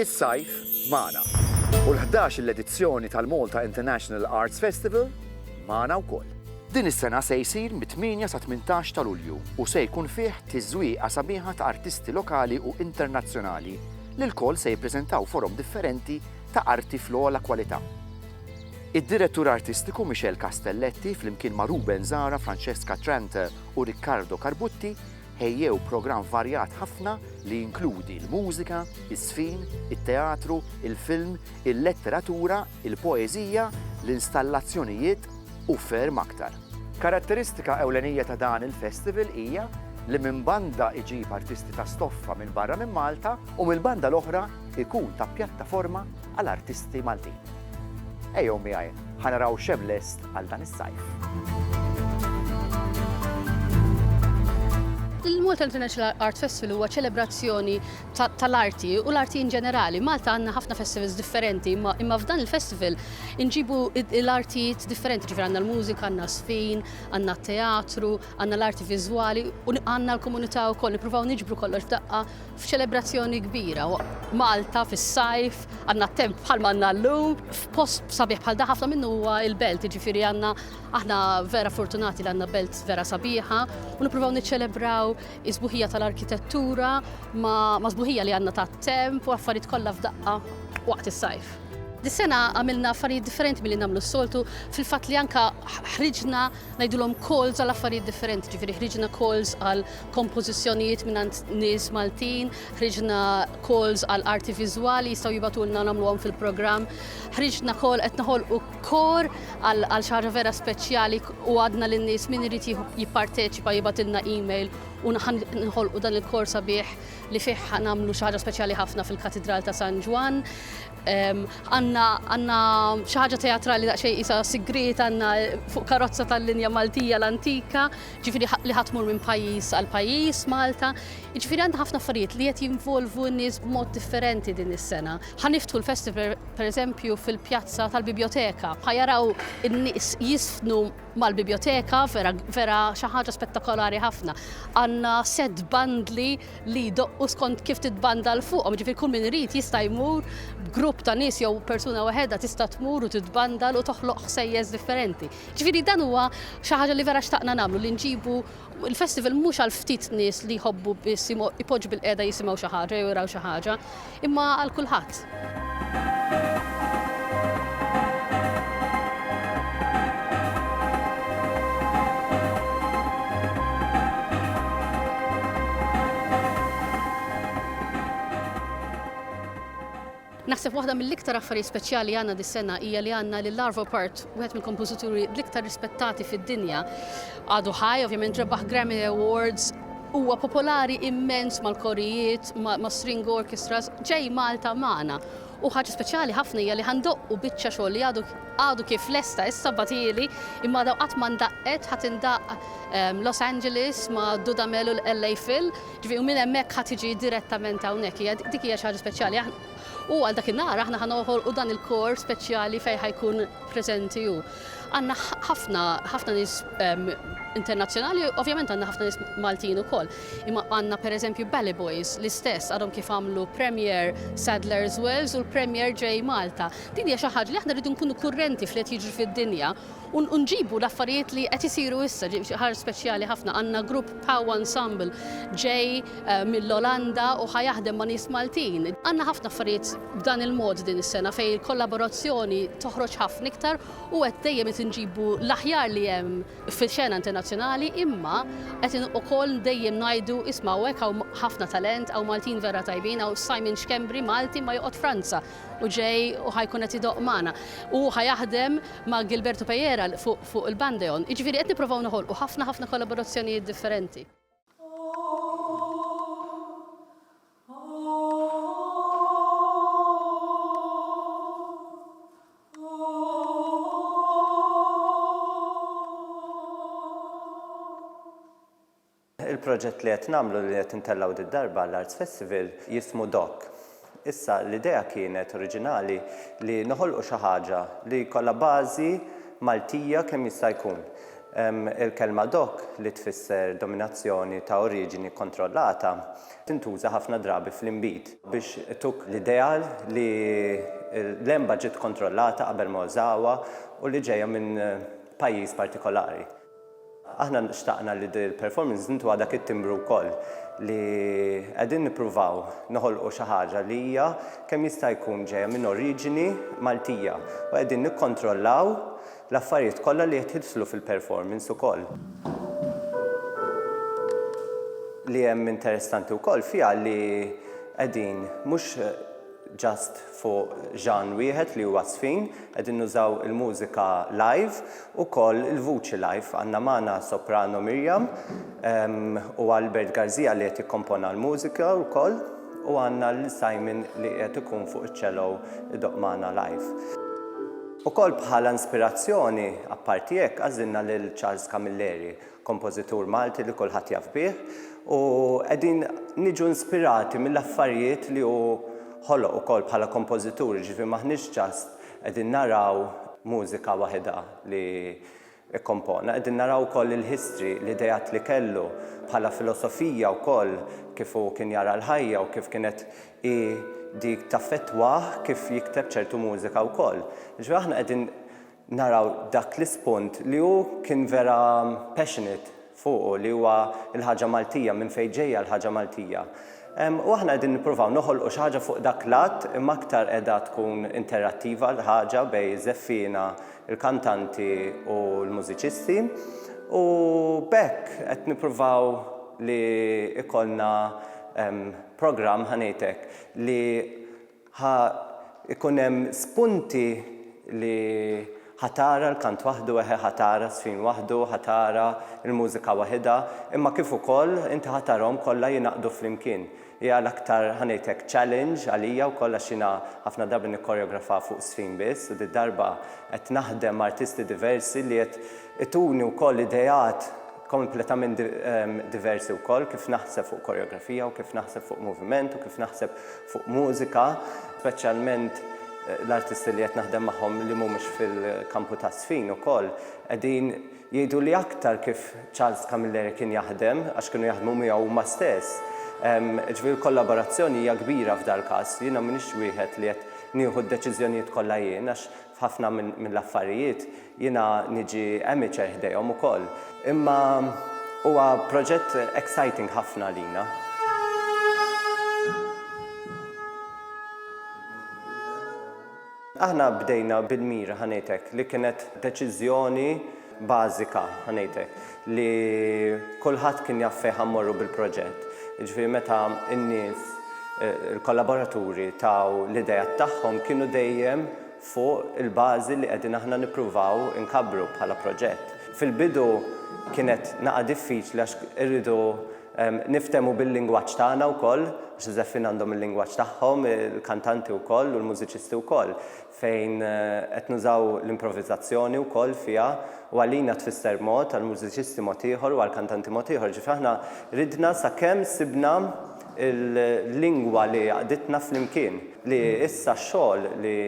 Is-sajf magħna. U l-11 l-edizzjoni tal-Malta International Arts Festival magħna wkoll. Din is-sena se jsir mit-8 sa 18 ta' Lulju u se jkun fih tiżwieqa sabiħa ta' artisti lokali u internazzjonali li l-koll se jippreżentaw forom differenti ta' arti fl-ogħla kwalità. Id-direttur artistiku Michel Castelletti flimkien ma' Ruben Zara, Francesca Trante u Riccardo Carbutti ħejjew programm varjat ħafna li jinkludi l-mużika, is-sfin, it-teatru, il-film, il-letteratura, il-poeżija, l-installazzjonijiet u ferm aktar. Karatteristika ewlenija ta' dan il-festival hija li minn banda iġib artisti ta' stoffa minn barra minn Malta u mill-banda l-oħra ikun ta' pjattaforma għal artisti Maltin. Ejjew miegħi, ħanaraw xemm lest għal dan is-sajf. Il-Malta International Art Festival huwa ċelebrazzjoni tal-arti u l-arti in ġenerali. Malta għandna ħafna festivals differenti, imma f'dan il-festival inġibu l-artijiet differenti, ġifier għandna l-mużika, għandna sfin, għandna t-teatru, għandna l-arti viżwali u għandna l-komunità wkoll nippruvaw niġbru kollox f'daqqa f'ċelebrazzjoni kbira. Malta fis-sajf, għandna temp bħalma għandna llum, f'post sabiħ bħal da ħafna minnu huwa il-belt, ġifieri aħna vera fortunati li għandna belt vera sabiħa u nippruvaw niċċelebraw is-sbuħija tal-arkitettura ma' sbuħija li għandna tat-temp u affarijiet kollha f'daqqa waqt is-sajf. Dis-sena għamilna affarijiet differenti milli nagħmlu s-soltu fil-fatt li anke ħriġna ngħidulhom calls għal affarijiet differenti, ġifieri ħriġna calls għal kompożizzjonijiet mingħand nies Maltin, ħriġna calls għal arti viżwali jistgħu jibatulna nagħmluhom fil-programm, ħriġna call qed naħolqu kor għal xi ħaġa vera speċjali u għadna lin-nies min irid jipparteċipa jibatilna email u nħolqu dan il-kor sabiħ li fih nagħmlu xi ħaġa speċjali ħafna fil-Katedral ta' San Ġwan. Għandna xi ħaġa teatrali daqsxejn qisha sigriet għandna fuq karozza tal-linja Maltija l-antika, ġifieri li ħadd tmur minn pajjiż għal pajjiż Malta. Jiġifieri għandna ħafna affarijiet li qed jinvolvu n-nies b'mod differenti din is-sena. Ħaniftħu l-festival pereżempju fil-pjazzza tal-biblioteka. Ħajaraw in-nies jisfnu mal-biblioteka vera xi ħaġa spettakolari ħafna. Għandna set bandli li doqqu skont kif titbanda l fuqhom, ġifieri kull min irid jista' jmur b'grupp ta' nies jew persuna waħedha tista' tmur u titbandal u toħloq ħsejjeż differenti. Ġifieri dan huwa xi ħaġa li vera xtaqna nagħmlu li nġibu il-festival mhux għal ftit nies li jħobbu biss ipoġġu bil-qiegħda jisimgħu xi ħaġa jew jaraw xi ħaġa, imma għal kulħadd. Naħseb waħda mill-iktar affarijiet speċjali għandna dis-sena hija li għandna lil Arvo Pärt, wieħed mill-kompożituri l-iktar rispettati fid-dinja. Għadu ħaj, ovvjament rebaħ Grammy Awards, huwa popolari immens mal-korijiet, ma' string orchestras, ġej Malta magħna. U ħaġa speċjali ħafna hija li ħandoqqu biċċa xogħol li għadu kif lesta issa batili imma daw qatt ma ndaqqet ħadd indaq Los Angeles ma' Dudamel u l-LA Phil, ġifieri minn hemmhekk ħadd tiġi direttament hawnhekk, dik hija xi ħaġa speċjali. U għal dakinhar aħna ħanoħolqu dan il-kor speċjali fejn ħajkun preżenti hu. Għandna ħafna nies internazzjonali, ovvjament għandna ħafna nies Maltin ukoll. Imma għandna pereżempju Ballet Boys l-istess għadhom kif għamlu Premier Sadler's Wells u l-Premier J Malta. Din hija xi ħaġa li aħna rridu nkunu kurrenti fl qed jiġri fid-dinja u nġibu l-affarijiet li qed isiru issa, xi ħaġa speċjali ħafna. Għandna grupp Pow Ensemble ġej mill-Olanda u ħajaħdem ma' nies Maltin. Għandna ħafna affarijiet b'dan il-mod din is-sena fejn il-kollaborazzjoni toħroġ ħafna iktar u qed dejjem nġibu l-aħjar li hemm fix-xena internazzjonali imma qed ukoll dejjem ngħidu isma' hekk hawn ħafna talent hawn Maltin vera tajbin hawn Simon Xkembri Malti ma joqgħod Franza u ġej u ħajkun qed idoq magħna. U ħajaħdem ma' Gilberto Pejera fuq il-bandeon. Jiġifieri qed nippruvaw noħolqu ħafna kollaborazzjonijiet differenti. Il-proġett li qed nagħmlu li qed intellaw darba l-Arts Festival jismu DOC. Issa l-idea kienet oriġinali li noħolqu xi ħaġa li jkollha bażi Maltija kemm jista' jkun. Il-kelma dok li tfisser dominazzjoni ta' oriġini kontrollata tintuża ħafna drabi fl-inbit biex tuk l-ideal li l-lemba ġiet kontrollata qabel ma użawha u li ġejja minn pajjiż partikolari. Aħna xtaqna li il-performance intu dak it-timbru wkoll li qegħdin nippruvaw noħolqu xi ħaġa li hija kemm jista' jkun ġejja minn oriġini Maltija u qegħdin nikkontrollaw l-affarijiet kollha li qed jidħlu fil-performance ukoll. Li hemm interessanti wkoll fiha li qegħdin mhux just fuq ġan wieħed li huwa sfin, qegħdin nużaw il-mużika live u koll il-vuċi live. Għandna magħna soprano Miriam u Albert Garzija li qed jikkompona l-mużika wkoll u għandna l-Simon li qed ikun fuq iċ-cello idoq magħna live. Ukoll bħala inspirazzjoni apparti hekk għażilna lil Charles Camilleri, kompożitur Malti li kulħadd jaf bih, u qegħdin niġu inspirati mill-affarijiet li hu ħoloq ukoll bħala kompożitur, ġifieri maħniex ġast qegħdin naraw mużika waħda li ikkompona, qegħdin naraw ukoll il-history, l-idejat li kellu bħala filosofija wkoll kif hu kien jara l-ħajja u kif kienet dik taffettwah kif jikteb ċertu mużika wkoll. Ġifieri aħna qegħdin naraw dak l-ispunt li hu kien vera passionate fuqu li huwa l-ħaġa Maltija minn fejn ġejja l-ħaġa Maltija. U aħna qegħdin nippruvaw noħolqu xi ħaġa fuq dak l-att imma aktar qiegħda tkun interattiva l-ħaġa bejn Zeffina, il-kantanti u l-mużiċisti u b'hekk qed nippruvaw li ikollna programm ħanejtek li ikun hemm spunti li ħatara l-kant waħdu ħatara sfin waħdu, ħatara il-mużika waħda, imma kif ukoll inti ħatarhom kollha jinaqdu flimkien. Hija l-aktar ħanejtek challenge għalija wkoll għax jiena ħafna darba nikkoreografa fuq sfin biss u darba qed naħdem artisti diversi li qed ituni wkoll idejat kompletament diversi wkoll kif naħseb fuq koreografija u kif naħseb fuq moviment u kif naħseb fuq mużika, speċjalment l-artisti li qed naħdem magħhom li mhumiex fil-kampu ta' sfin ukoll qegħdin jgħidu li aktar kif Charles Camilleri kien jaħdem għax kienu jaħdmu miegħu huma stess. Ġifieri l-kollaborazzjoni hija kbira f'dal każ. Jiena m'iniex wieħed li qed nieħu d-deċiżjonijiet kollha jien għax f'ħafna mill-affarijiet jiena niġi amateur ħdejhom ukoll. Imma huwa proġett exciting ħafna lina. Aħna bdejna bil-mira ħanejtek li kienet deċiżjoni bażika ħanejtek li kulħadd kien jaf fejn ħammorru bil-proġett. Jiġifieri meta n-nies il-kollaboraturi taw l-idejat tagħhom kienu dejjem fuq il-bażi li qegħdin aħna nippruvaw inkabbru bħala proġett. Fil-bidu kienet naqa' diffiċli għax irridu niftemu bil-lingwaġġ tagħna wkoll, għax Zeffin għandhom il-lingwaġġ tagħhom, il-kantanti wkoll u l-mużiċisti wkoll, fejn qed nużaw l-improvviżazzjoni wkoll fiha u għalina tfisser mod għall-mużiċisti mod ieħor u għall-kantanti mod ieħor. Ġifieri aħna ridna sakemm sibna il-lingwa li għaqditna flimkien li issa x-xogħol li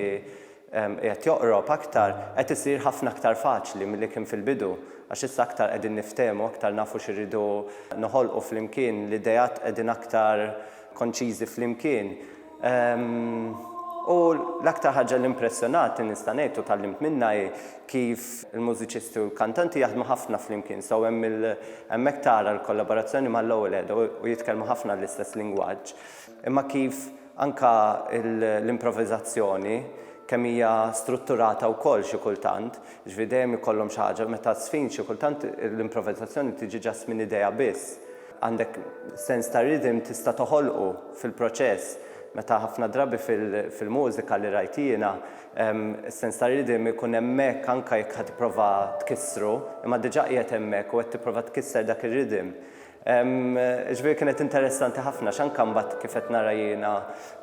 qed joqrob aktar qed isir ħafna aktar faċli milli kien fil-bidu għax issa aktar qegħdin niftehmu, aktar nafu x'irridu noħolqu flimkien, l-idejat qegħdin aktar konċiżi flimkien. U l-aktar ħaġa l-impressjonati nista' ngħid u tallimt minnha kif il-mużiċisti u l-kantanti jaħdmu ħafna flimkien. So hemmhekk tara l-kollaborazzjoni mal-ewwel u jitkellmu ħafna l-istess lingwaġġ. Imma kif anka l-improvviżazzjoni kemm hija strutturata wkoll xi kultant, ġifieri dejjem ikollhom xi ħaġa meta sfin xi kultant l-improvviżazzjoni tiġi ġast minn idea biss. Għandek sens ta' rhythm tista' toħolqu fil-proċess. Meta ħafna drabi fil-mużika li rajt jiena, is-sens ta' rhythm ikun hemmhekk anke jekk qed tipprova tkissru, imma diġà qiegħed hemmhekk u qed tipprova tkisser dak ir-rhythm. Ġifieri kienet interessanti ħafna x'anke mbagħad kif qed nara jiena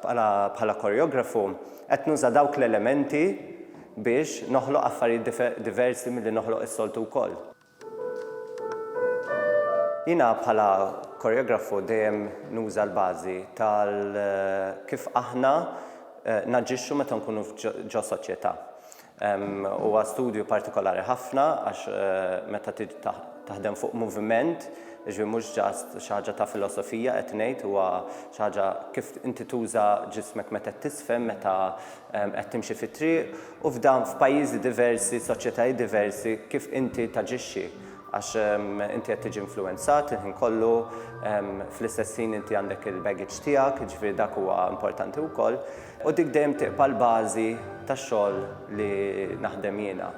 bħala koreografu qed nuża dawk l-elementi biex noħloq affarijiet diversi milli noħloq is-soltu wkoll. Jiena bħala koreografu dejjem nuża l-bażi tal kif aħna naġixxu meta nkunu ġo soċjetà. Huwa studju partikolari ħafna għax meta tiġi taħdem fuq moviment, ġi mhux ġast xi ħaġa ta' filosofija qed ngħid, huwa xi ħaġa kif inti tuża ġismek meta tisfhem, meta qed timxi fit-triq u f'dan f'pajjiżi diversi, soċjetajiet diversi kif inti taġixxi għax inti qed tiġi influenzat il-ħin kollu, fl-istess ħin inti għandek il-baggage tiegħek, jiġifieri dak huwa importanti wkoll. U dik dejjem tiqpa l-bażi tax-xogħol li naħdem jiena.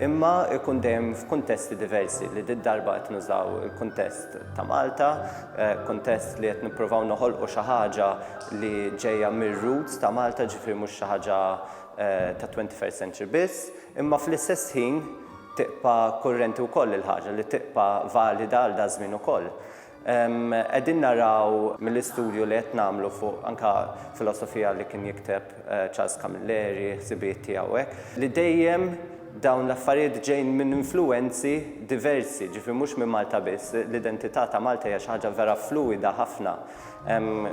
Imma ikun dejjem f'kuntesti diversi li darba qed nużaw il-kuntest ta' Malta, kuntest li qed nippruvaw noħolqu xi ħaġa li ġejja mir-roots ta' Malta, ġifieri mhux xi ħaġa ta' 21st century biss, imma fl-istess ħin tiqpa kurrenti wkoll il-ħaġa li tiqpa valida għal da żmien ukoll. Qegħdin naraw mill-istudju li qed nagħmlu fuq anke filosofija li kien jikteb Charles Camilleri, ħsibiet tiegħu hekk, li dejjem dawn l-affarijiet ġejjin minn influenzi diversi, ġifieri mhux minn Malta biss. L-identità ta' Malta hija xi ħaġa vera fluida ħafna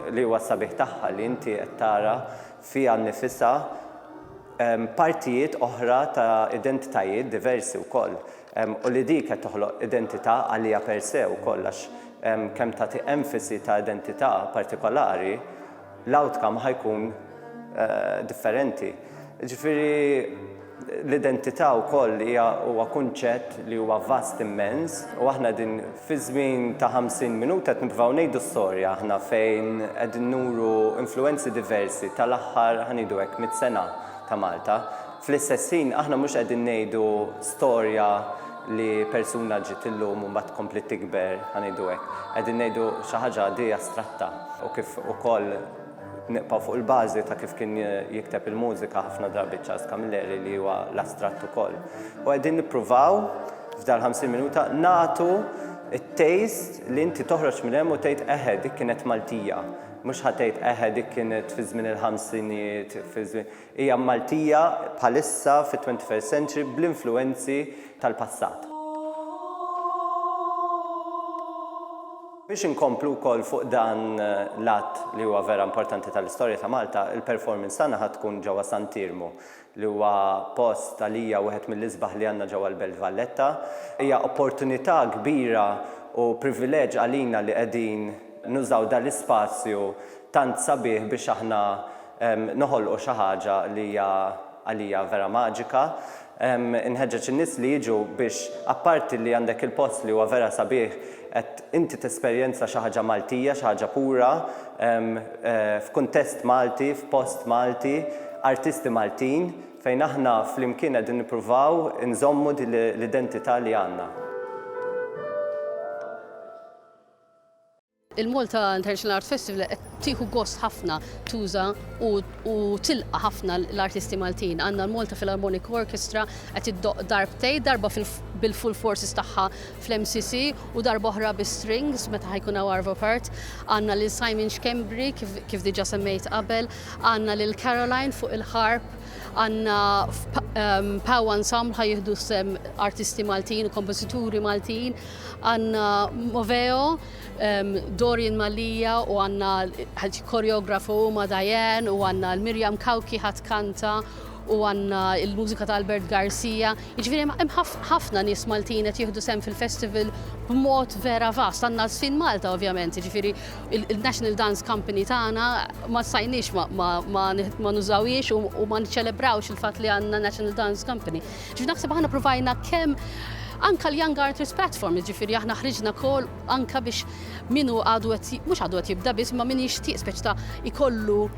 li huwa sabiħ tagħha li inti qed tara fiha nnifisha partijiet oħra ta' identitajiet diversi wkoll. U li dik qed toħloq identità għalija per se wkoll għax kemm tagħti enfasi ta' identità partikolari, l-outcome ħajkun differenti. Ġifieri l-identità wkoll huwa kunċett li huwa vast immens u aħna din fi żmien ta' 50 minuta qed nippruvaw ngħidu storja aħna fejn qegħdin nuru influenzi diversi tal-aħħar ħanidu hekk 100 sena ta' Malta. Fl-istess ħin aħna mhux qegħdin ngħidu storja li persuna ġiet illum u mbagħad tkompli tikber ħanidu hekk. Qegħdin ngħidu xi ħaġa di astratta u kif ukoll niqpaw fuq il-bażi ta' kif kien jikteb il-mużika ħafna drabi Charles Camilleri li huwa l-astratt ukoll. U qegħdin nippruvaw f'dal 50 minuta nagħtu it-taste li inti toħroġ minn hemm u tgħid eħe dik kienet Maltija. Mhux ħatgħid eħe dik kienet fi żmien il-ħamsinijiet, hija Maltija bħalissa fit-21st century bl-influenzi tal-passat. Biex inkomplu wkoll fuq dan l-att li huwa vera importanti tal-istorja ta' Malta, il-performance tagħna ħadd tkun ġewwa San Tirmu li huwa post għalija wieħed mill-isbaħ li għandna ġewwa l-Belt Valletta. Hija opportunità kbira u privileġġ għalina li qegħdin nużaw dan l-ispazju tant sabiħ biex aħna noħolqu xi ħaġa li hija għalija vera maġika. Inħeġġeġ in-nies li jiġu biex apparti li għandek il-post li huwa vera sabiħ qed inti tesperjenza xi ħaġa Maltija, xi ħaġa pura, f'kuntest Malti, f'post Malti, artisti Maltin, fejn aħna flimkien qegħdin nippruvaw inżommu l-identità li għandna. Il-Malta International Art Festival qed tieħu gost ħafna tuża u tilqa ħafna l-artisti Maltin. Għandna l-Malta Philharmonic Orchestra qed iddoq darbtejn, darba bil-full forces tagħha fl-MCC u darba oħra bi-strings meta ħajkun hawn Arvo Part. Għandna lil Simon Schembri kif diġà semmejt qabel, għandna lil Caroline fuq il-harp, għandna Pow Ensemble ħajjieħdu sem artisti Maltin u kompożituri Maltin, għandna Moveo, Dorian Malija u għandna koreografu ma' Diane u għandna l-Miriam Kawki ħadd kanta u għandna il-mużika ta' Albert Garcia. Jiġifieri hemm ħafna nies Maltin qed jieħdu sem fil-festival b'mod vera vast. Għandna Sfin Malta ovvjament, jiġifieri il-National Dance Company tagħna ma sajniex ma nużawiex u ma niċċelebrawx il-fatt li għandna National Dance Company. Ġifieri naħseb aħna provajna kemm anka l-Young Artist Platform, ġifieri aħna ħriġna kol anka biex minu mhux għadu qed jibda biss ma min jixtieq speċi ta' ikollu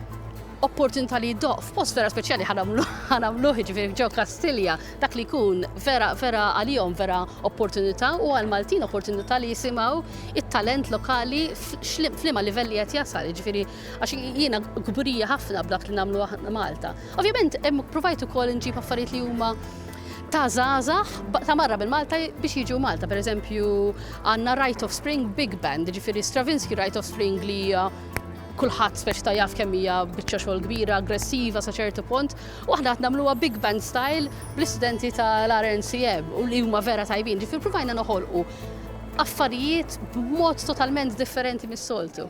opportunità li jdoq f'post vera speċjali ħanamluh ġifieri ġew Kastilja, dak li jkun vera għalihom vera opportunità u għal Maltin opportunità li jisimgħu it-talent lokali f'liema livelli qed jasal, ġifieri għax jiena gburija ħafna b'dak li nagħmlu Malta. Ovvjament hemm provajt ukoll inġib affarijiet li huma ta' żgħażagħ ta' marra bil-Malta biex jiġu Malta. Pereżempju għandna Rite of Spring Big Band, ġifieri Stravinsky Rite of Spring li hija kulħadd speċi ta' jaf kemm hija biċċa xogħol kbira, aggressiva sa ċertu punt, u aħna qed nagħmluha big band style bl-istudenti tal-RNCM u li huma vera tajbin. Ġifieri provajna noħolqu affarijiet b'mod totalment differenti mis-soltu.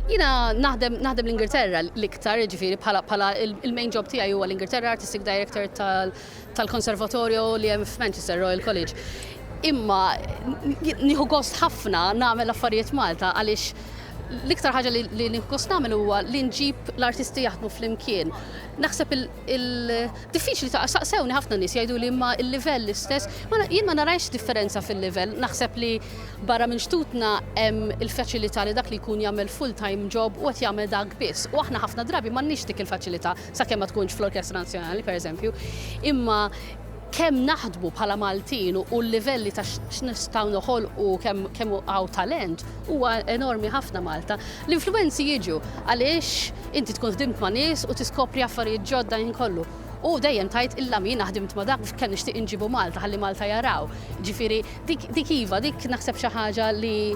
Jina naħdem l-Ingilterra l-iktar, ġifiri bħala il-main job tiegħi huwa l-Ingilterra, Artistic Director tal-Konservatorju li hemm f'Manchester Royal College. Imma nieħu gost ħafna nagħmel affarijiet Malta għaliex l-iktar ħaġa li nieħu gost nagħmel huwa li nġib l-artisti jaħdmu flimkien. Naħseb diffiċli saqsewni ħafna nies jgħidu li imma il-livell l-istess, jien ma narajx differenza fil-livell, naħseb li barra minn xtutna hemm il-faċilità li dak li jkun jagħmel full-time job u qed jagħmel dak biss. U aħna ħafna drabi m'għandniex dik il-faċilità sakemm ma tkunx fl-Orkestra Nazzjonali pereżempju, imma kemm naħdmu bħala Maltin u l-livelli ta' x'nistgħu noħolqu kemm hawn talent huwa enormi ħafna Malta. L-influenzi jiġu għaliex inti tkun ħdimt ma' nies u tiskopri affarijiet ġodda kollu. U dejjem tajt illa min ħdimt ma' dak kemm nixtieq inġibu Malta ħalli Malta jaraw. Ġifieri dik iva, dik naħseb xi ħaġa li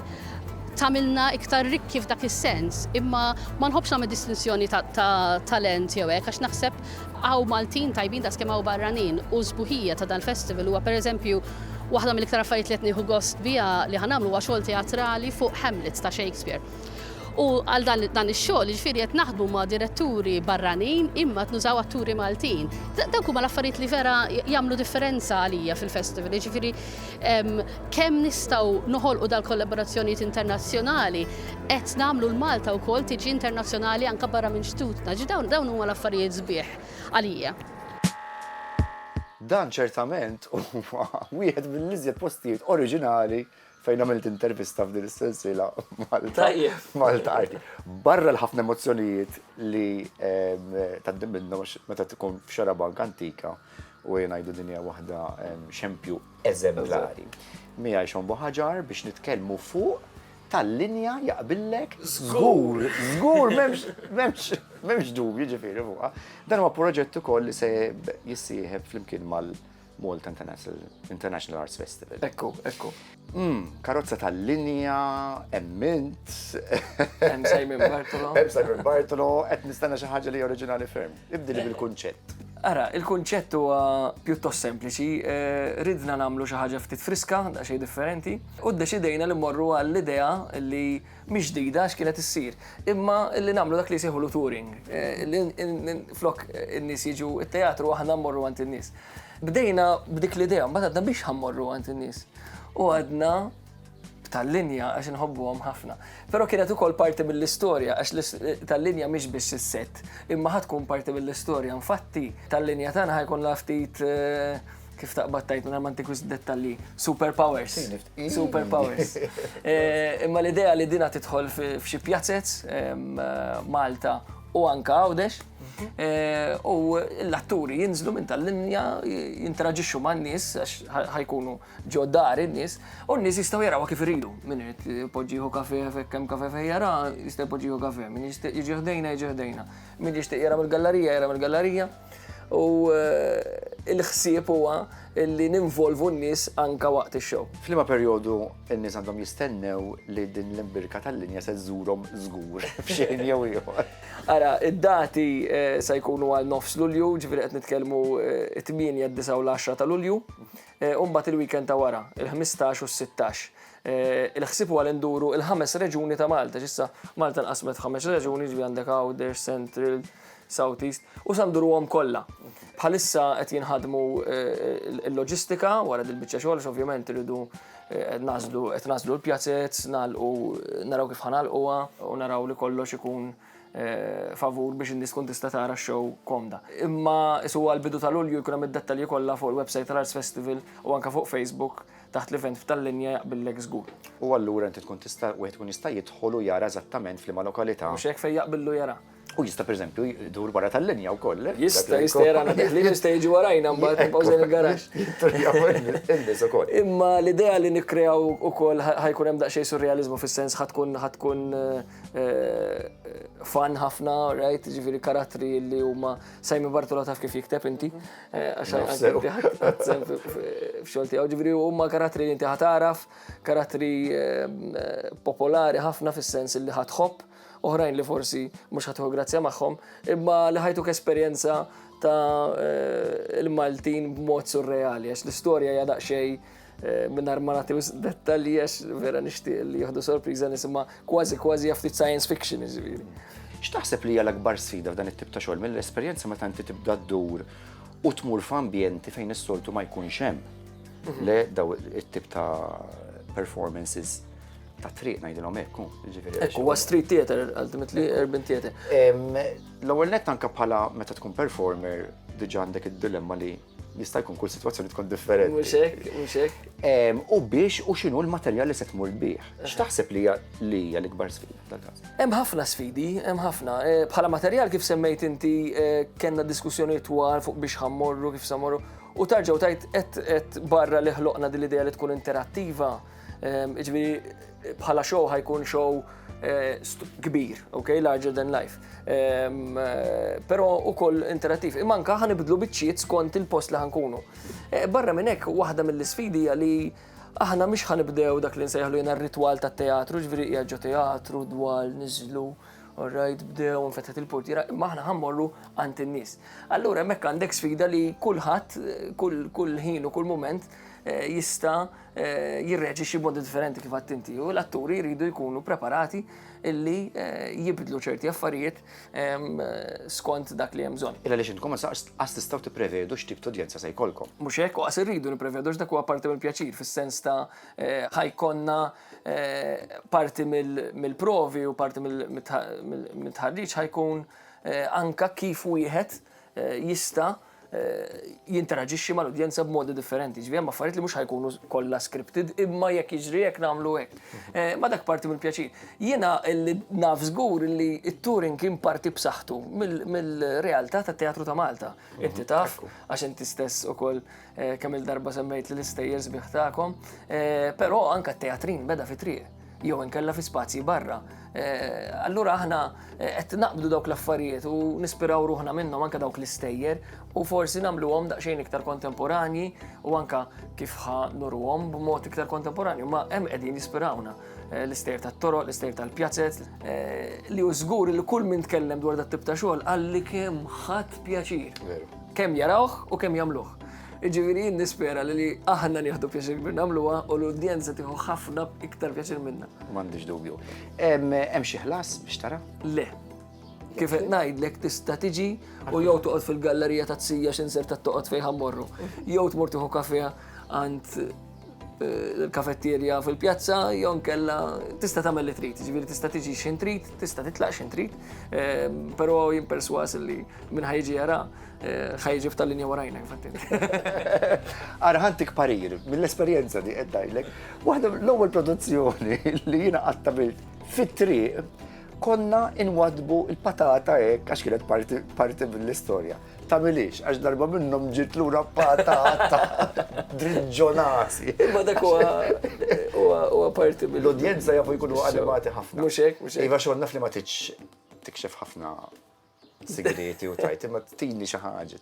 tamilna iktar rikki f'dak is-sens, imma ma nħobbx nagħmel distinzjoni ta' talent jew hekk għax naħseb hawn Maltin tajbin da skemm hawn barranin u żbuħija ta' dal-festival huwa pereżempju waħda mill-iktar affarijiet li qed nieħu gost biha li ħanamlu huwa xogħol teatrali fuq Hamlet ta' Shakespeare. U għal dan ix-xogħol jiġifieri qed naħdmu ma' diretturi barranin imma qed nużaw atturi Maltin. Dawk huma l-affarijiet li vera jagħmlu differenza għalija fil-festival. Jiġifieri kemm nistgħu noħolqu dal-kollaborazzjonijiet internazzjonali qed nagħmlu l-Malta wkoll tiġi internazzjonali anke barra minn xtutna. Dawn huma l-affarijiet sbieħ għalija. Dan ċertament huwa wieħed mill-iżjed postijiet oriġinali fejn għamilt intervista f'din is-sensiela Malta Arti. Barra l-ħafna emozzjonijiet li taddim minnhom meta tkun f'xara bank antika u ngħidu din hija waħda xempju eżemplari. Mija Xombo Ħaġar biex nitkellmu fuq tal-linja jaqbillek żgur m'hemmx dubju ġifieri fuqha. Dan huwa proġett ukoll li se jissieħeb flimkien mal-Malta International Arts Festival. Ekku. Karozza tal-linja, emmint. Hemm Simon Bartolo, qed nistenna xi ħaġa li oriġinali ferm. Ibdili bil-kunċett. Ara, il-kunċett huwa pjuttost sempliċi, ridna nagħmlu xi ħaġa ftit friska, daqsxejn differenti, u ddeċidejna li mmorru għall-idea li mhix ġdida x'kienet issir, imma li nagħmlu dak li jsejħulu touring. Flok in-nies jiġu t-teatru aħna mmorru għand in-nies. Bdejna b'dik l-idea, mbagħad għadna biex ħammorru għand in-nies. U għadna tal-linja għax nħobbuhom ħafna. Però kienet ukoll parti mill-istorja għax tal-linja mhix biex is-sett, imma ħadkun parti mill-istorja. Infatti tal-linja tagħna ħajkun ftit kif taqbad tajt minn ma ntikus dettalji superpowers. Imma l-idea li dina tidħol f'xi pjazzett Malta u anka Għawdex u l-atturi jinżlu minn tal-linja jinteraġixxu man-nies għax ħajkunu ġo dar in-nies u n-nies jistgħu jarawha kif iridu. Min irid ipoġġieħu kafe fekk hemm kafe fejn jara jista' jpoġġieħu kafe, min jixtieq jiġi ħdejna, min jixtieq jara mill-gallerija u l-ħsieb huwa illi ninvolvu n-nies anka waqt ix-show. F'liema perjodu n-nies għandhom jistennew li din l-imbirka tal-linja se żżurhom żgur f'xejn jew ieħor. Ara, id-dati se jkunu għal nofs Lulju, ġifieri qed nitkellmu 8, 9 u l-10 ta' Lulju, u mbagħad il-weekend ta' wara, il-15 u s-16. Il-ħsieb huwa nduru il-5 reġuni ta' Malta, ġissa Malta nqasmet f'5 reġuni, ġifieri għandek Għawdex, Central, South East, u sanduruhom kollha. Bħalissa qed jinħadmu l-loġistika wara dil-biċċa xogħol, ovvjament iridu qed nażlu l-pjazzett, naraw kif ħanalquha u naraw li kollox ikun favur biex in-nies tkun tista' tara x-show komda. Imma huwa l-bidu ta' Lulju jkun hemm id-dettalji kollha fuq il-website tal-Arts Festival u anke fuq Facebook taħt l-event tal-linja jaqbillek żgur. U allura inti wieħed tkun jista' jidħol u jara eżattament f'liema lokalità. Mhux hekk fejn jaqbillu jara. U jista' pereżempju jdur wara tal-linja wkoll. Jista' jara li jista' jiġi warajna mbagħad nibqgħu il-garax. Imma l-idea li nikkreaw ukoll ħajkun hemm daqsxejn surrealiżmu fis-sens ħadkun fan ħafna, right? Ġifieri karattri li huma Simon Bartolo taf kif jikteb inti għax f'xogħol tiegħu, ġifieri huma karattri li inti ħataraf, karattri popolari ħafna fis-sens li ħadħobb, oħrajn li forsi mhux ħadħu grazzja magħhom, imma li ħajtuk esperjenza il-Maltin b'mod surreali, għax l-istorja hija daqsxejn minnar ma nagħti dettalji għax vera nixtieq li jieħdu sorpriża nisimha kważi ftit science fiction iġifieri. X'taħseb li hija l-akbar sfida f'dan it-tip ta' xogħol mill-esperjenza meta inti tibda ddur u tmur f'ambjenti fejn is-soltu ma jkunx hemm le daw it-tip ta' performances ta' triq ngħidilhom hekk, jiġifieri. Ekku, huwa street theater, ultimately urban theater. L-ewwel nett anke bħala meta tkun performer diġà għandek id-dilemma li jista' jkun kull sitwazzjoni tkun differenti. Mhux hekk. U biex u x'inhu l-materjal li se tmur bih. X'taħseb li hija l-ikbar sfida f'dal-każ? Hemm ħafna sfidi, hemm ħafna. Bħala materjal kif semmejt inti kellna diskussjoni twal fuq biex ħammorru kif sammorru u tarġgħu tajt qed barra li ħloqna din l-idea li tkun interattiva. Ġifieri bħala show ħajkun show kbir, okay, larger than life. Però ukoll interattiv. Imanka ħanibdlu biċċiet skont il-post li ħankunu. Barra minn hekk waħda mill-isfidi li aħna mhix ħanibdew dak li nsejħlu jiena r-ritwal tat-teatru, ġifieri qiegħed teatru dwar niżlu, alright, bdew nfetħet il-portiera, imma aħna ħammorru għand in-nies. Allura hemmhekk għandek sfida li kulħadd kull ħin u kull mument jista' jirreġixxi b'modi differenti kif għadt inti u l-atturi jridu jkunu preparati illi jibdlu ċerti affarijiet skont dak li hemm bżonn. Illa għaliex intkom qas tistgħu tipprevedu x'tip ta' udjenza se jkollkom. Mhux hekk u qas irridu nipprevedu dak huwa parti mill-pjaċir fis-sens ta' ħajkonna parti mill-provi u parti mill-tħarriġ ħajkun anka kif wieħed jista' jinteraġixxi mal-udjenza b'modi differenti. Ġifieri hemm affarijiet li mhux ħajkunu kollha scripted imma jekk jiġri hekk nagħmlu hekk. Ma dak parti mill-pjaċir. Jiena li naf żgur li t-touring kien parti b'saħħtu mill-realtà tat-Teatru ta' Malta. Inti taf għax inti stess ukoll kemm il-darba semmejt li l-istejjer sbieħ tagħkom, però anke t-teatrin beda fi triq jew inkella fi spazji barra. Allura aħna qed naqbdu dawk l-affarijiet u nispiraw ruħna minnhom anke dawk l-istejjer u forsi nagħmluhom daqsxejn iktar kontemporanji u anke kif nurruhom b'mod iktar kontemporanju, ma hemm qegħdin jispirawna. L-istejjer tat-toroq, l-istejjer tal-pjazzett, li hu żgur li kull min tkellem dwar dat tip ta' xogħol qalli kemm ħadd pjaċir. Kemm jarawh u kemm jagħmluh. Ġifieri nispera li aħna nieħdu pjaċir kbir nagħmluha u l-udjenza tieħu ħafna iktar pjaċir minna. M'għandix dubju. Hemm xi ħlas biex tara? Le. Kif qed ngħidlek tista' tiġi u jew toqgħod fil-gallerija ta' Tsija x'inser ta' toqgħod fejn ħammorru. Jew tmur tieħu kafè għand il-kafetterja fil-pjazza, jew nkella tista' tagħmel li trid. Ġifieri tista' tiġi x'in trid, tista' titlaq x'in trid, però jien perswas li minn ħajġi jara ħajġi f'tal-linja warajna kif Ara ħantik parir mill-esperjenza di qed ngħidlek, waħda l-ewwel produzzjoni li jiena qatt tagħmilt fit-triq konna inwadbu il-patata hekk għax kienet parti mill-istorja. Tagħmilix għax darba minnhom ġiet lura patata driġġonasi. Imma dak huwa parti mill L-udjenza jafu jkunu animati ħafna. Mhux hekk, mhux hekk. Iva xogħol naf li ma tikxef ħafna segreti u tajt, imma tini xi ħaġa.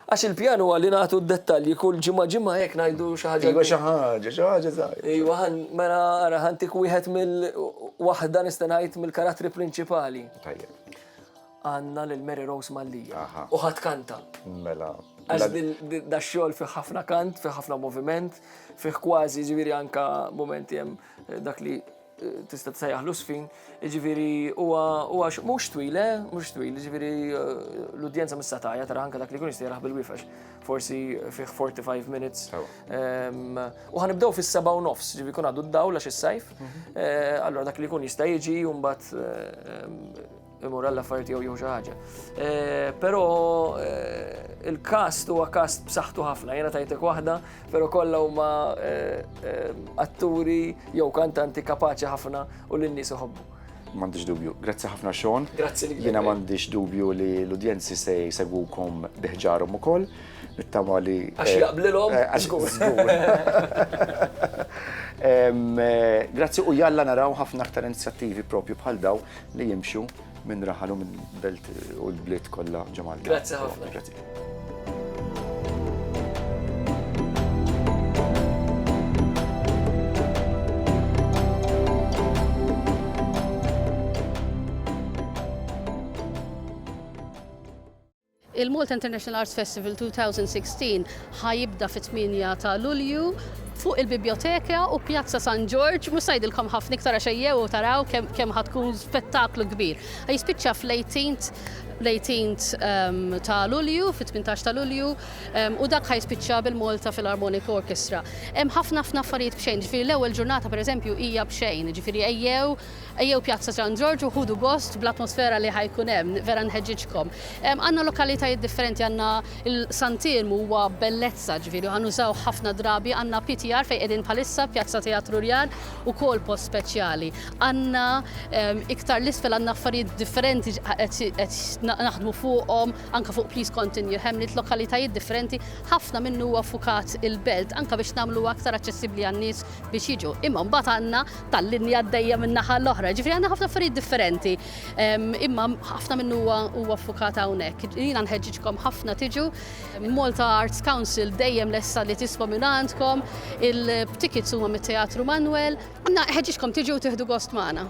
Għax il-pjan huwa li nagħtu d-dettalji kull ġimgħa hekk ngħidu xi ħaġa. Iva xi ħaġa żgħir. Iva mela ara ħantik wieħed waħda nista' ngħid mill-karattri prinċipali. Tajjeb. Għandna lil Mary Rose Mallija. Aha. U ħadd kanta. Mela. Għax da xogħol fih ħafna kant, fih ħafna moviment, fih kważi ġifieri anke momenti hemm dak li tista' tsejjaħlu sfin, ġifieri huwa mhux twil, ġifieri l-udjenza mis-satajja tara anke dak li jkun jista' jaraħ bil-wifax. Forsi fih 45 minutes. U ħanibdew fis-7:nofs, ġifieri jkun għadu d-dawl għax is-sajf. Allura dak li jkun jista' jiġi u mbagħad imur għall-affarijiet jew xi ħaġa. Però il-cast huwa cast b'saħħtu ħafna, jiena tajtek waħda, però kollha huma atturi jew kantanti kapaċi ħafna u lin-nies iħobbu. M'għandix dubju. Grazzi ħafna Sean. Grazzi lik. Jiena m'għandix dubju li l-udjenzi se jsegwukom biħġarhom ukoll. Nittama li Għax jaqblilhom. Grazzi u jalla naraw ħafna aktar inizjattivi propju bħal daw li jimxu minn raħalu minn belt u l-bliet kollha ġemal. Grazzi ħafna. Grazzi. Il-Malta International Arts Festival 2016 ħajibda fit-8 ta' Lulju fuq il-biblioteka u Pjazza San George, mhux ngħidilkom ħafna iktar għax ejjew u taraw kemm ħatkun spettaklu kbir. Jispiċċa fl-18 ta' Lulju, fit-18 ta' Lulju, u dak ħajspiċċa bil-Malta Philharmonic Orchestra. Hemm ħafna affarijiet b'xejn, ġifieri l-ewwel ġurnata pereżempju hija b'xejn, ġifieri ejjew Pjazza San George u ħudu gost bl-atmosfera li ħajkun hemm, vera nħeġġiġkom. Għandna lokalitajiet differenti, għandna il-Santirm huwa bellezza, ġifieri ħanużaw ħafna drabi, għandna PTR fejn qegħdin bħalissa Pjazza Teatru Rjan ukoll post speċjali. Għandna iktar l-isfel għandna affarijiet differenti qed naħdmu fuqhom anke fuq Please Continue Hamlet, lokalitajiet differenti, ħafna minnu huwa fukat il-belt anke biex nagħmlu aktar aċċessibbli għan-nies biex jiġu. Imma mbagħad għandna tal-linja għaddejja min-naħa l-oħra, ġifieri għandna ħafna affarijiet differenti. Imma ħafna minnu huwa fukat hawnhekk. Jiena nħeġġiġkom ħafna tiġu. Malta Arts Council dejjem lesta li tisfhom minn għandkom, il-tickets huma mit-Teatru Manwel. Ħeġġiġkom tiġu u tieħdu gost magħna.